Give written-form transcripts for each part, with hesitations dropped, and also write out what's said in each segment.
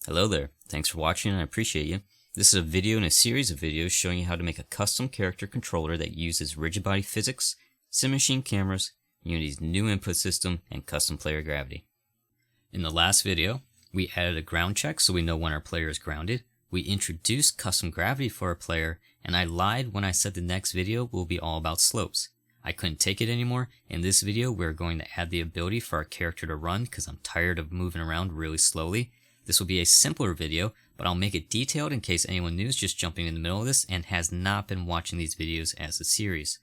Hello there, thanks for watching and I appreciate you. This is a video in a series of videos showing you how to make a custom character controller that uses rigid body physics, cinemachine cameras, Unity's new input system, and custom player gravity. In the last video, we added a ground check so we know when our player is grounded. We introduced custom gravity for our player, and I lied when I said the next video will be all about slopes. I couldn't take it anymore. In this video, we're going to add the ability for our character to run because I'm tired of moving around really slowly. This will be a simpler video, but I'll make it detailed in case anyone new is just jumping in the middle of this and has not been watching these videos as a series.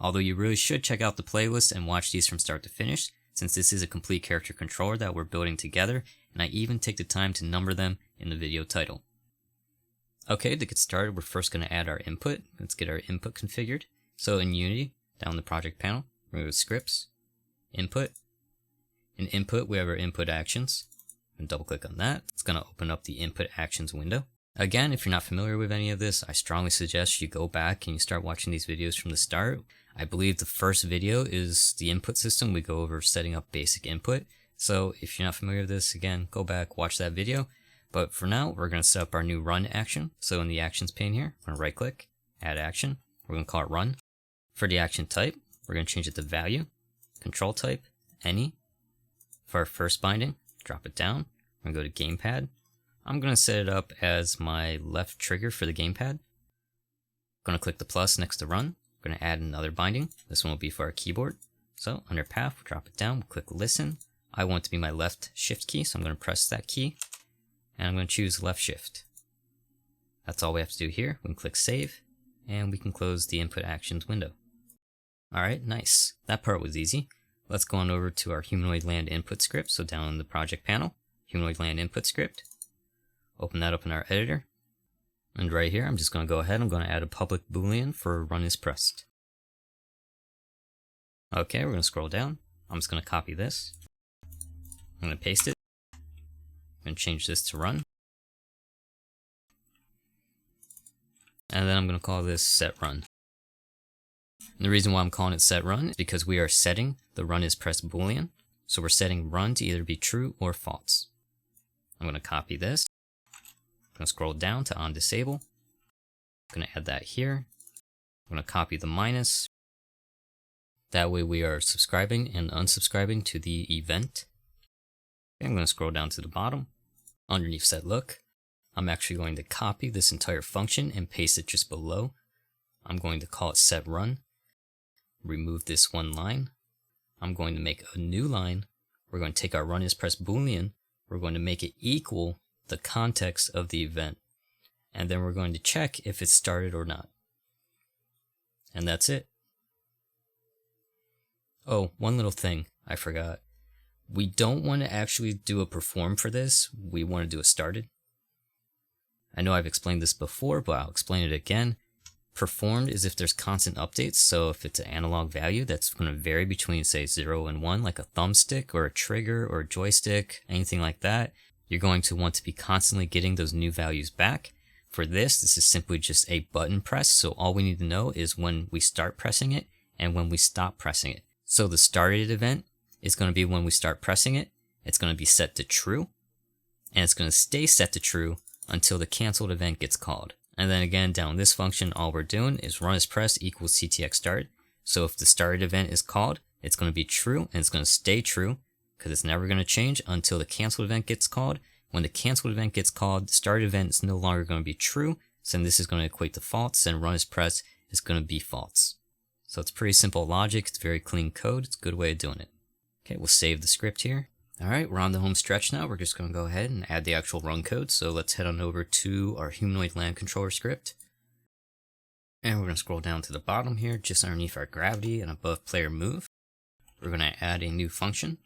Although you really should check out the playlist and watch these from start to finish, since this is a complete character controller that we're building together, and I even take the time to number them in the video title. Okay, to get started, we're first going to add our input. Let's get our input configured. So in Unity, down the project panel, we're going to go to Scripts, Input. In Input, we have our input actions. And double click on that. It's going to open up the input actions window. Again, if you're not familiar with any of this, I strongly suggest you go back and you start watching these videos from the start. I believe the first video is the input system. We go over setting up basic input. So if you're not familiar with this, again, go back, watch that video. But for now, we're going to set up our new run action. So in the actions pane here, I'm going to right click, add action. We're going to call it run. For the action type, we're going to change it to value, control type, any. For our first binding, drop it down. I'm going to go to gamepad. I'm going to set it up as my left trigger for the gamepad. I'm going to click the plus next to run. I'm going to add another binding. This one will be for our keyboard. So under path, we'll drop it down, we'll click listen. I want it to be my left shift key, so I'm going to press that key. And I'm going to choose left shift. That's all we have to do here. We can click save, and we can close the input actions window. Alright, nice. That part was easy. Let's go on over to our humanoid land input script. So down in the project panel, humanoid land input script. Open that up in our editor. And right here, I'm just going to go ahead. I'm going to add a public boolean for run is pressed. Okay, we're going to scroll down. I'm just going to copy this. I'm going to paste it. I'm going to change this to run. And then I'm going to call this set run. And the reason why I'm calling it set run is because we are setting the run is pressed boolean. So we're setting run to either be true or false. I'm going to copy this. I'm going to scroll down to on disable. I'm going to add that here. I'm going to copy the minus. That way we are subscribing and unsubscribing to the event. Okay, I'm going to scroll down to the bottom. Underneath set look, I'm actually going to copy this entire function and paste it just below. I'm going to call it set run. Remove this one line. I'm going to make a new line. We're going to take our run is pressed boolean. We're going to make it equal the context of the event. And then we're going to check if it's started or not. And that's it. Oh, one little thing I forgot. We don't want to actually do a perform for this. We want to do a started. I know I've explained this before, but I'll explain it again. Performed is if there's constant updates, so if it's an analog value that's going to vary between, say, 0 and 1, like a thumbstick or a trigger or a joystick, anything like that, you're going to want to be constantly getting those new values back. For this is simply just a button press, so all we need to know is when we start pressing it and when we stop pressing it. So the started event is going to be when we start pressing it, it's going to be set to true, and it's going to stay set to true until the canceled event gets called. And then again, down this function, all we're doing is run is pressed equals ctx start. So if the started event is called, it's going to be true, and it's going to stay true, because it's never going to change until the canceled event gets called. When the canceled event gets called, the started event is no longer going to be true, so then this is going to equate to false, and run is pressed is going to be false. So it's pretty simple logic, it's very clean code, it's a good way of doing it. Okay, we'll save the script here. Alright, we're on the home stretch now. We're just going to go ahead and add the actual run code. So let's head on over to our humanoid land controller script. And we're going to scroll down to the bottom here, just underneath our gravity and above player move. We're going to add a new function.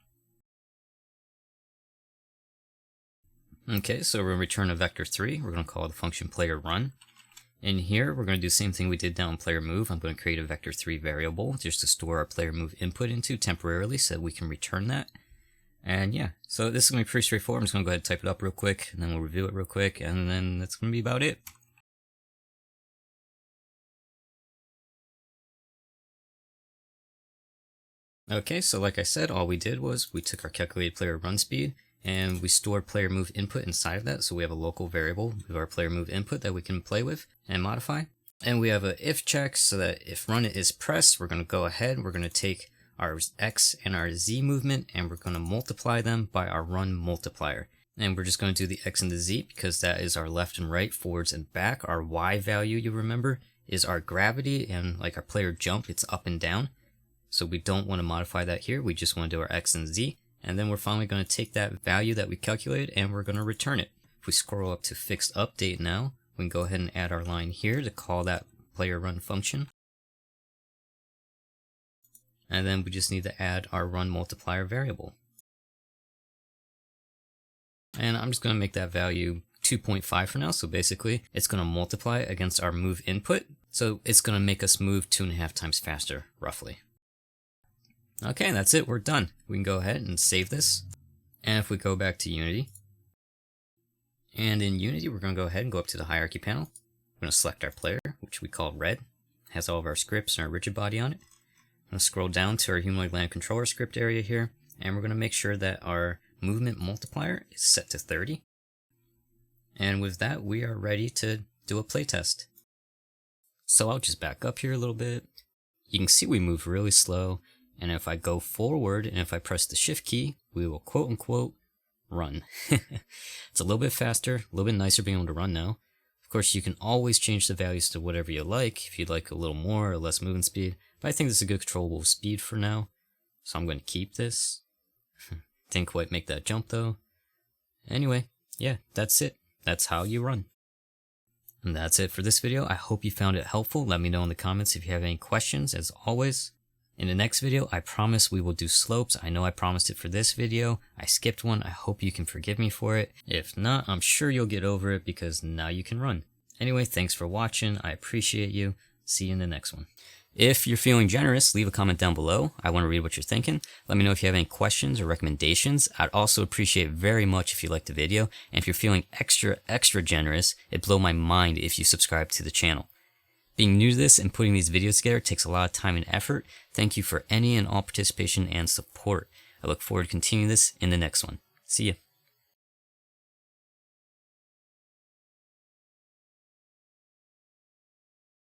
Okay, so we're going to return a vector 3. We're going to call the function player run. In here, we're going to do the same thing we did down player move. I'm going to create a vector 3 variable just to store our player move input into temporarily so that we can return that. And yeah, so this is going to be pretty straightforward. I'm just going to go ahead and type it up real quick, and then we'll review it real quick, and then that's going to be about it. Okay, so like I said, all we did was we took our calculated player run speed, and we store player move input inside of that. So we have a local variable with our player move input that we can play with and modify. And we have a if check so that if run is pressed, we're going to go ahead, we're going to take our X and our Z movement and we're going to multiply them by our run multiplier. And we're just going to do the X and the Z because that is our left and right, forwards and back. Our Y value, you remember, is our gravity, and like our player jump, it's up and down. So we don't want to modify that here. We just want to do our X and Z. And then we're finally going to take that value that we calculated and we're going to return it. If we scroll up to fixed update now, we can go ahead and add our line here to call that player run function. And then we just need to add our run multiplier variable. And I'm just going to make that value 2.5 for now. So basically, it's going to multiply against our move input. So it's going to make us move 2.5 times faster, roughly. Okay, that's it. We're done. We can go ahead and save this. And if we go back to Unity, and in Unity, we're going to go ahead and go up to the hierarchy panel. We're going to select our player, which we call red. It has all of our scripts and our rigid body on it. I'm going to scroll down to our humanoid land controller script area here, and we're going to make sure that our movement multiplier is set to 30. And with that, we are ready to do a playtest. So I'll just back up here a little bit. You can see we move really slow, and if I go forward and if I press the shift key, we will quote unquote run. It's a little bit faster, a little bit nicer being able to run now. Of course, you can always change the values to whatever you like, if you'd like a little more or less movement speed, but I think this is a good controllable speed for now, so I'm going to keep this. Didn't quite make that jump though. Anyway, yeah, that's it. That's how you run. And that's it for this video. I hope you found it helpful. Let me know in the comments if you have any questions, as always. In the next video, I promise we will do slopes. I know I promised it for this video. I skipped one. I hope you can forgive me for it. If not, I'm sure you'll get over it because now you can run. Anyway, thanks for watching. I appreciate you. See you in the next one. If you're feeling generous, leave a comment down below. I want to read what you're thinking. Let me know if you have any questions or recommendations. I'd also appreciate very much if you liked the video. And if you're feeling extra generous, it'd blow my mind if you subscribe to the channel. Being new to this and putting these videos together takes a lot of time and effort. Thank you for any and all participation and support. I look forward to continuing this in the next one. See ya.